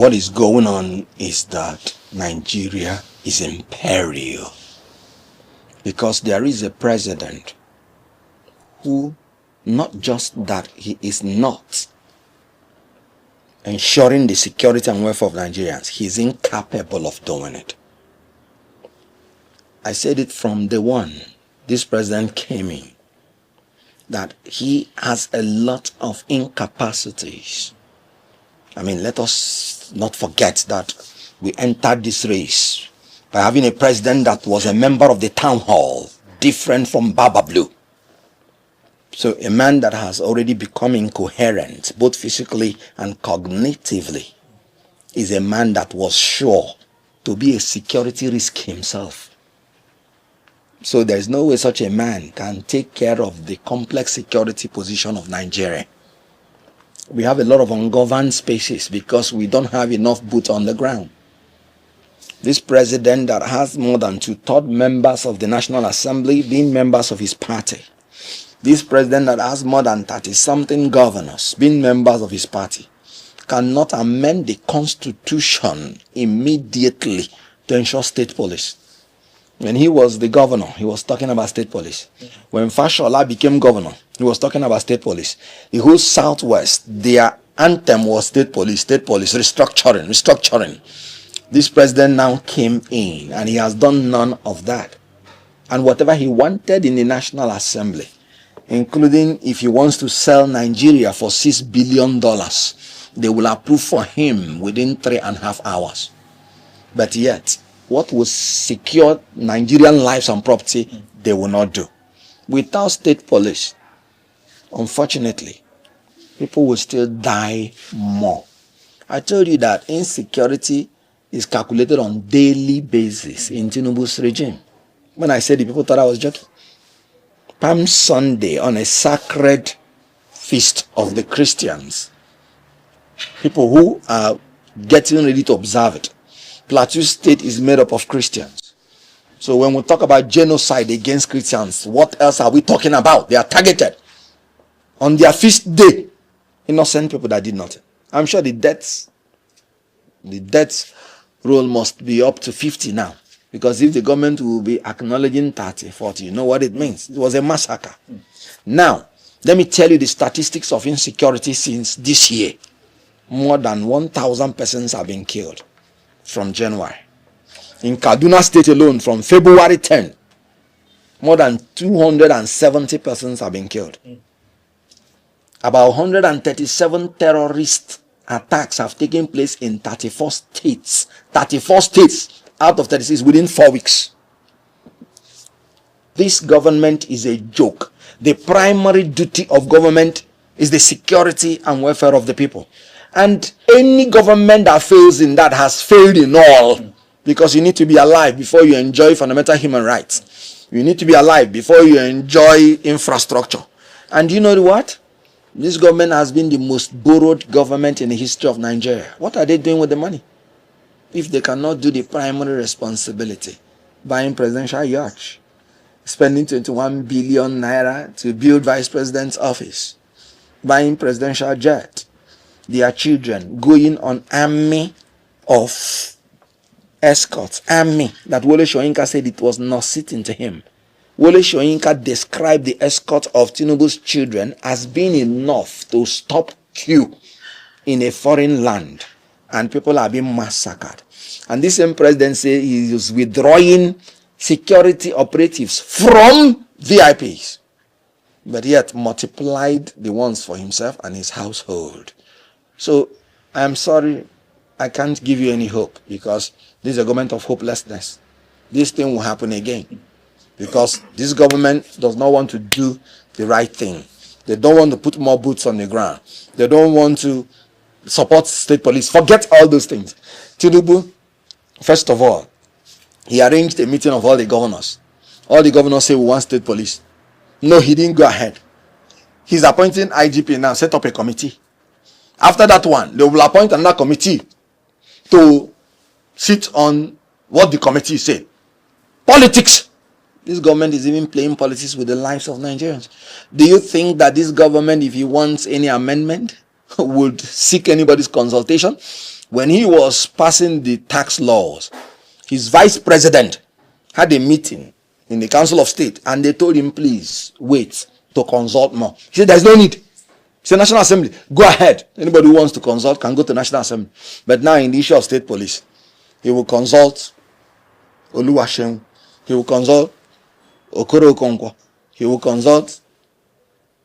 What is going on is that Nigeria is in peril because there is a president who, not just that he is not ensuring the security and welfare of Nigerians, he is incapable of doing it. I said it from day one this president came in, that he has a lot of incapacities. I mean, let us not forget that we entered this race by having a president that was a member of the town hall, different from Baba Blue. So a man that has already become incoherent, both physically and cognitively, is a man that was sure to be a security risk himself. So there is no way such a man can take care of the complex security position of Nigeria. We have a lot of ungoverned spaces because we don't have enough boots on the ground. This president that has more than 2/3 members of the National Assembly being members of his party. This president that has more than 30-something governors being members of his party cannot amend the constitution immediately to ensure state police. When he was the governor, he was talking about state police. When Fashola became governor, he was talking about state police. The whole Southwest, their anthem was state police, restructuring, restructuring. This president now came in and he has done none of that. And whatever he wanted in the National Assembly, including if he wants to sell Nigeria for $6 billion, they will approve for him within 3.5 hours. But yet, what will secure Nigerian lives and property, they will not do. Without state police, unfortunately, people will still die more. I told you that insecurity is calculated on daily basis in Tinubu's regime. When I said it, people thought I was joking. Palm Sunday, on a sacred feast of the Christians, people who are getting ready to observe it, Plateau State is made up of Christians. So when we talk about genocide against Christians, what else are we talking about? They are targeted. On their feast day, innocent people that did nothing. I'm sure the death roll must be up to 50 now. Because if the government will be acknowledging 30, 40, you know what it means. It was a massacre. Now, let me tell you the statistics of insecurity since this year. More than 1,000 persons have been killed from January. In Kaduna State alone, from February 10, more than 270 persons have been killed. About 137 terrorist attacks have taken place in 34 states. 34 states out of 36 within 4 weeks. This government is a joke. The primary duty of government is the security and welfare of the people. And any government that fails in that has failed in all. Because you need to be alive before you enjoy fundamental human rights. You need to be alive before you enjoy infrastructure. And you know what? This government has been the most borrowed government in the history of Nigeria. What are they doing with the money? If they cannot do the primary responsibility, buying presidential yachts, spending 21 billion naira to build vice president's office, buying presidential jet, their children going on army of escorts, army that Wole Soyinka said it was not sitting to him. Wole Soyinka described the escort of Tinubu's children as being enough to stop queue in a foreign land, and people are being massacred. And this same president said he is withdrawing security operatives from VIPs, but yet multiplied the ones for himself and his household. So I'm sorry, I can't give you any hope because this is a government of hopelessness. This thing will happen again because this government does not want to do the right thing. They don't want to put more boots on the ground. They don't want to support state police. Forget all those things. Tinubu, first of all, he arranged a meeting of all the governors. All the governors say we want state police. No, he didn't go ahead. He's appointing IGP now, set up a committee. After that one, they will appoint another committee to sit on what the committee said. Politics. This government is even playing politics with the lives of Nigerians. Do you think that this government, if he wants any amendment, would seek anybody's consultation? When he was passing the tax laws, his vice president had a meeting in the Council of State, and they told him, please wait to consult more. He said, there's no need. He said, National Assembly, go ahead. Anybody who wants to consult can go to National Assembly. But now in the issue of state police, he will consult Oluwaseun. He will consult Okoro Okonkwo. He will consult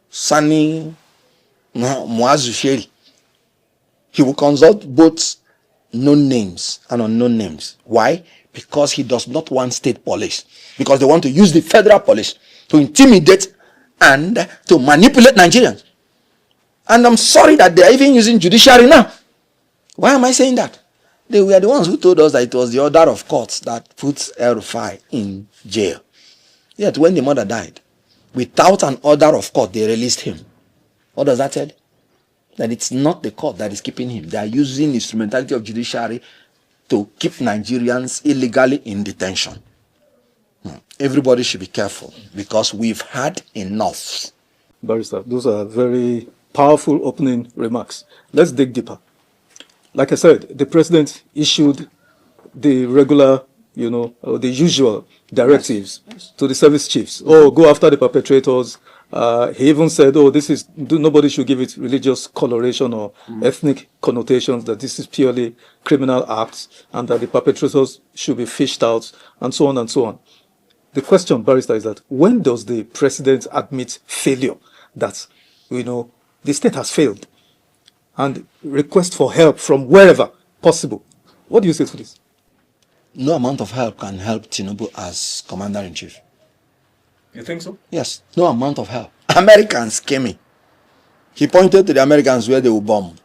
Sani Muazu. He will consult both known names and unknown names. Why? Because he does not want state police. Because they want to use the federal police to intimidate and to manipulate Nigerians. And I'm sorry that they are even using judiciary now. Why am I saying that? They were the ones who told us that it was the order of courts that put El-Rufai in jail. Yet when the mother died, without an order of court, they released him. What does that tell? That it's not the court that is keeping him. They are using instrumentality of judiciary to keep Nigerians illegally in detention. Everybody should be careful because we've had enough. Barrister, those are very powerful opening remarks. Let's dig deeper. Like I said, the president issued the regular, the usual directives to the service chiefs. Oh, go after the perpetrators. He even said, nobody should give it religious coloration or ethnic connotations, that this is purely criminal acts and that the perpetrators should be fished out, and so on and so on. The question, Barrister, is that when does the president admit failure, that, the state has failed, and request for help from wherever possible? What do you say to this? No amount of help can help Tinubu as commander-in-chief. You think so? Yes, no amount of help. Americans came in. He pointed to the Americans where they will bomb,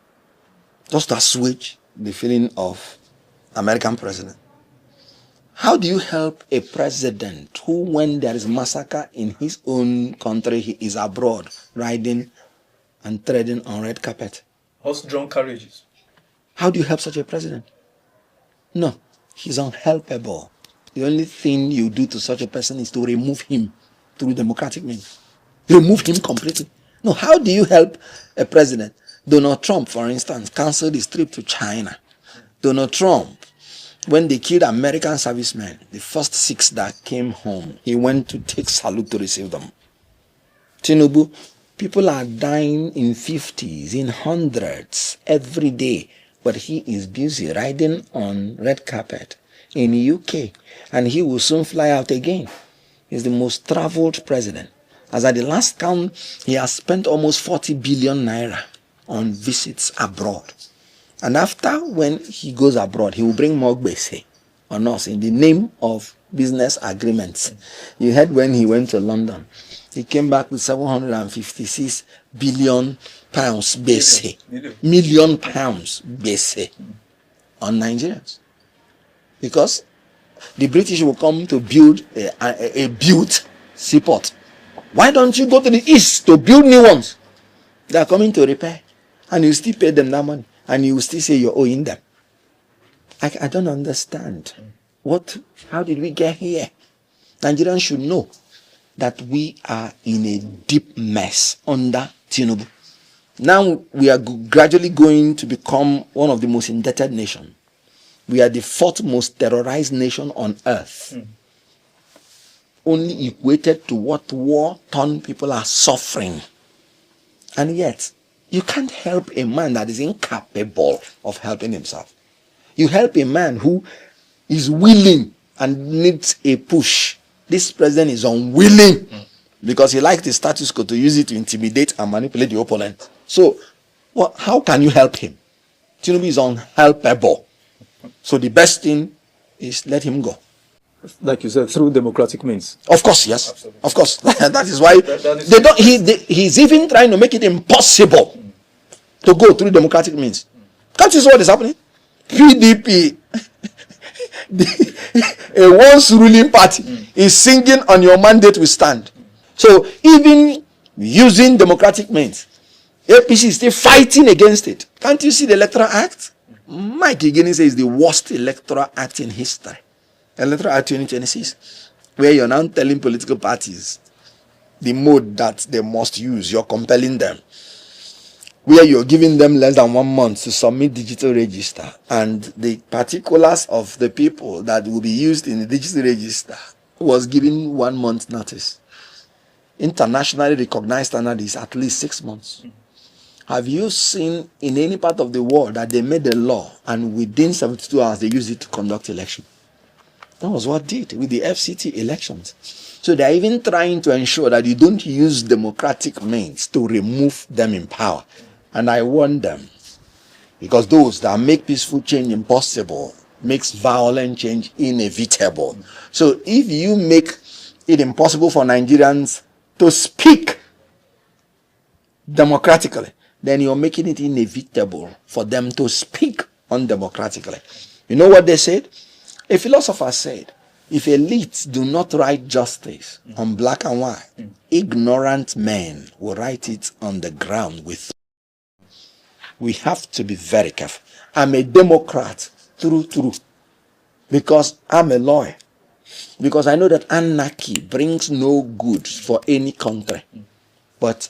just to assuage the feeling of American president. How do you help a president who, when there is massacre in his own country, he is abroad, riding and treading on red carpet? Horse-drawn carriages. How do you help such a president? No, he's unhelpable. The only thing you do to such a person is to remove him through democratic means. Remove him completely. No, how do you help a president? Donald Trump, for instance, canceled his trip to China. Donald Trump, when they killed American servicemen, the first 6 that came home, he went to take salute to receive them. Tinubu, people are dying in 50s, in hundreds every day, but he is busy riding on red carpet in the UK, and he will soon fly out again. He's the most traveled president. As at the last count, he has spent almost 40 billion naira on visits abroad. And after, when he goes abroad, he will bring more gbese on us in the name of business agreements. You heard when he went to London, he came back with 756 billion pounds gbese. Million pounds gbese on Nigerians. Because the British will come to build a built seaport. Why don't you go to the east to build new ones? They are coming to repair. And you still pay them that money. And you will still say you're owing them. I don't understand. How did we get here? Nigerians should know that we are in a deep mess under Tinubu. Now we are gradually going to become one of the most indebted nations. We are the 4th most terrorized nation on earth. Only equated to what war-torn people are suffering. And yet, you can't help a man that is incapable of helping himself. You help a man who is willing and needs a push. This president is unwilling because he likes the status quo to use it to intimidate and manipulate the opponent. So, how can you help him? Tinubu is unhelpable. So the best thing is let him go. Like you said, through democratic means. Of course, yes. Absolutely. Of course. That is why he's even trying to make it impossible to go through democratic means. Can't you see what is happening? PDP, a once ruling party, is singing on your mandate we stand. So even using democratic means, APC is still fighting against it. Can't you see the Electoral Act? Mike Igini says it's the worst Electoral Act in history. Electoral Act 2026, where you're now telling political parties the mode that they must use. You're compelling them. where you're giving them less than 1 month to submit digital register, and the particulars of the people that will be used in the digital register was given 1 month notice. Internationally recognized standard is at least 6 months. Have you seen in any part of the world that they made a law and within 72 hours they used it to conduct election? That was what did with the FCT elections. So they're even trying to ensure that you don't use democratic means to remove them in power. And I warn them, because those that make peaceful change impossible makes violent change inevitable. So if you make it impossible for Nigerians to speak democratically, then you're making it inevitable for them to speak undemocratically. You know what they said? A philosopher said, if elites do not write justice on black and white, ignorant men will write it on the ground with. We have to be very careful. I'm a Democrat, true, because I'm a lawyer. Because I know that anarchy brings no good for any country. But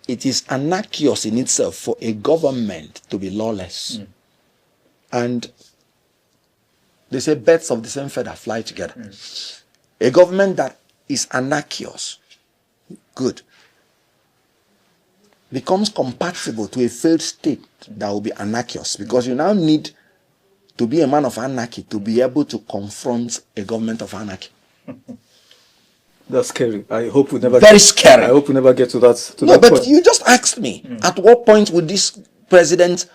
it is anarchous in itself for a government to be lawless. And they say birds of the same feather fly together. A government that is anarchous, good, becomes compatible to a failed state that will be anarchous, because you now need to be a man of anarchy to be able to confront a government of anarchy. That's scary. I hope we never. Very scary. I hope we never get to that. No, but point. You just asked me, at what point would this president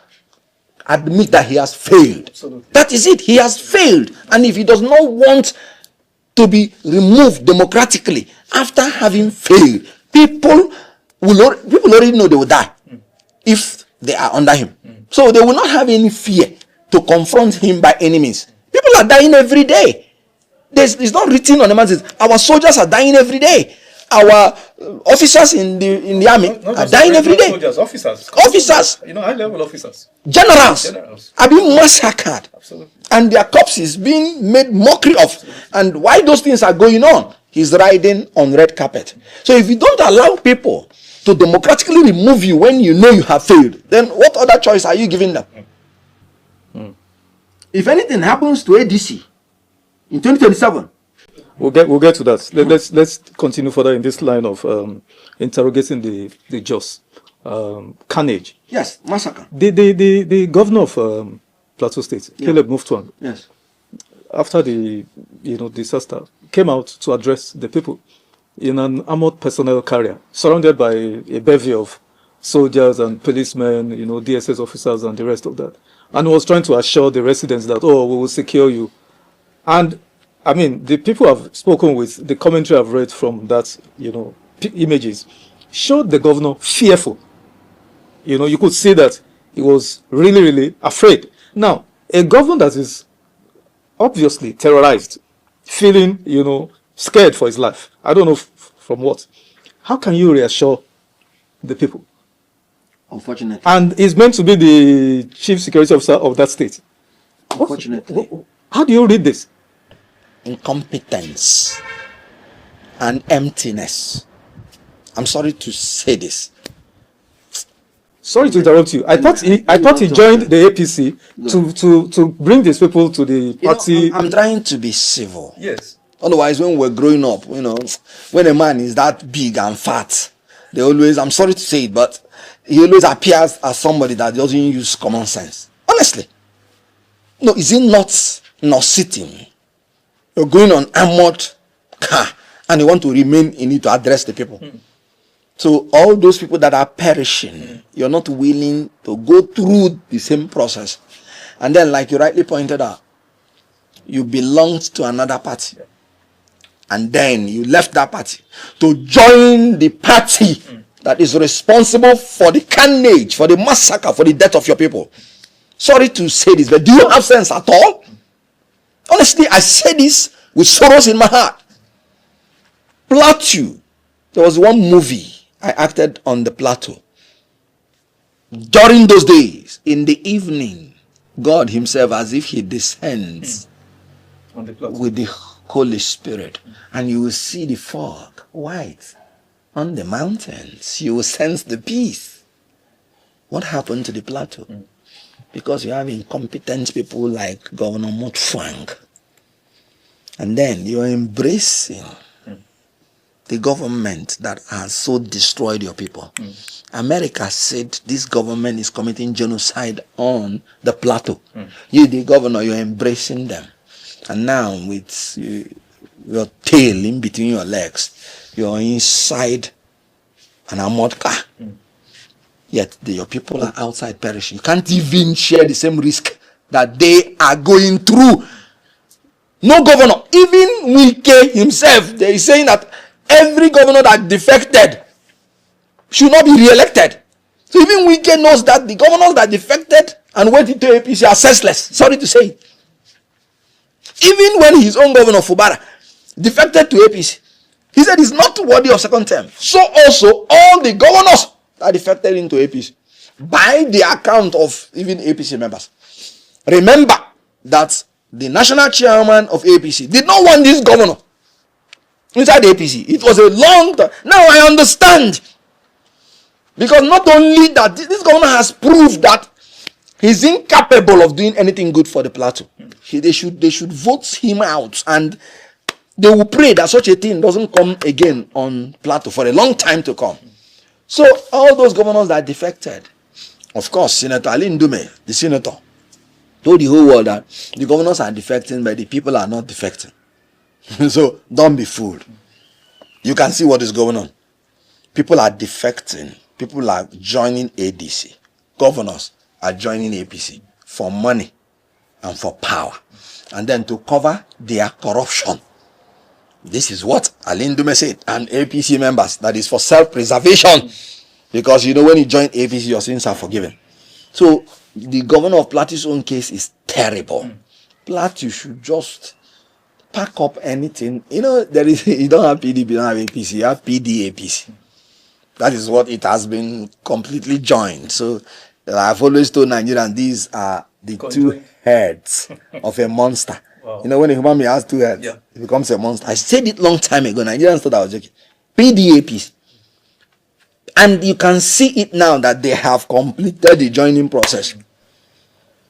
admit that he has failed? Absolutely. That is it. He has failed, and if he does not want to be removed democratically after having failed, people already know they will die if they are under him. So they will not have any fear to confront him by any means. People are dying every day. It's not written on the mountains. Our soldiers are dying every day. Our officers in the army are dying every day. Soldiers, officers, high level officers, generals are being massacred. Absolutely. And their corpses being made mockery of. And why those things are going on? He's riding on red carpet. So if you don't allow people to democratically remove you when you know you have failed, then what other choice are you giving them? If anything happens to ADC in 2027, we'll get to that. Let's continue further in this line of interrogating the just carnage. Yes, massacre. The governor of Plateau State, Caleb Mutfwang, yes, after the disaster, came out to address the people in an armored personnel carrier, surrounded by a bevy of soldiers and policemen, DSS officers and the rest of that, and was trying to assure the residents that, we will secure you. And I mean, the people I've spoken with, the commentary I've read from that, images, showed the governor fearful. You could see that he was really, really afraid. Now, a governor that is obviously terrorized, feeling, scared for his life, I don't know from what. How can you reassure the people? Unfortunately. And he's meant to be the chief security officer of that state. Unfortunately. How do you read this? Incompetence and emptiness. I'm sorry to say this. Sorry to interrupt you. I thought he joined the APC to bring these people to the party. I'm trying to be civil. Yes. Otherwise, when we're growing up, when a man is that big and fat, they always, I'm sorry to say it, but he always appears as somebody that doesn't use common sense. Honestly. No, is it not sitting? You're going on armored car and you want to remain in it to address the people. So all those people that are perishing, you're not willing to go through the same process. And then, like you rightly pointed out, you belonged to another party. And then you left that party to join the party that is responsible for the carnage, for the massacre, for the death of your people. Sorry to say this, but do you have sense at all? Honestly, I say this with sorrows in my heart. Plateau. There was one movie I acted on the plateau. During those days, in the evening, God himself, as if he descends On the plateau. with the Holy Spirit, and you will see the fog white on the mountains. You will sense the peace. What happened to the plateau? Because you have incompetent people like Governor Mutfwang. And then you're embracing the government that has so destroyed your people. America said this government is committing genocide on the plateau. You, the governor, you're embracing them. And now with your tail in between your legs, you're inside an armored car. Yet your people are outside perishing. You can't even share the same risk that they are going through. No governor, even Wike himself, they is saying that every governor that defected should not be re-elected. So even Wike knows that the governors that defected and went into APC are senseless. Sorry to say. Even when his own governor, Fubara, defected to APC, he said he's not worthy of second term. So also all the governors that defected into APC, by the account of even APC members. Remember that the national chairman of APC did not want this governor inside the APC. It was a long time. Now I understand. Because not only that, this governor has proved that he's incapable of doing anything good for the plateau. They should vote him out, and they will pray that such a thing doesn't come again on plateau for a long time to come. So all those governors that defected, of course, Senator Ali Ndume, the senator, told the whole world that the governors are defecting, but the people are not defecting. So don't be fooled. You can see what is going on. People are defecting. People are joining ADC. Governors are joining APC for money and for power. And then to cover their corruption. This is what Ali Ndume said. And APC members, that is for self-preservation. Because you know when you join APC, your sins are forgiven. So the governor of Plateau's own case is terrible. Plateau should just pack up anything. You know, you don't have PDP, you don't have APC, you have PDAPC. That is what it has been completely joined. So I've always told Nigerians these are the two heads of a monster. Wow. You know, when a human being has two heads, it becomes a monster. I said it long time ago. Nigerians thought I was joking. PDAPC. And you can see it now that they have completed the joining process.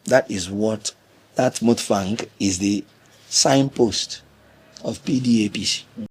That is what that Mutfwang is, the signpost of PDAPC.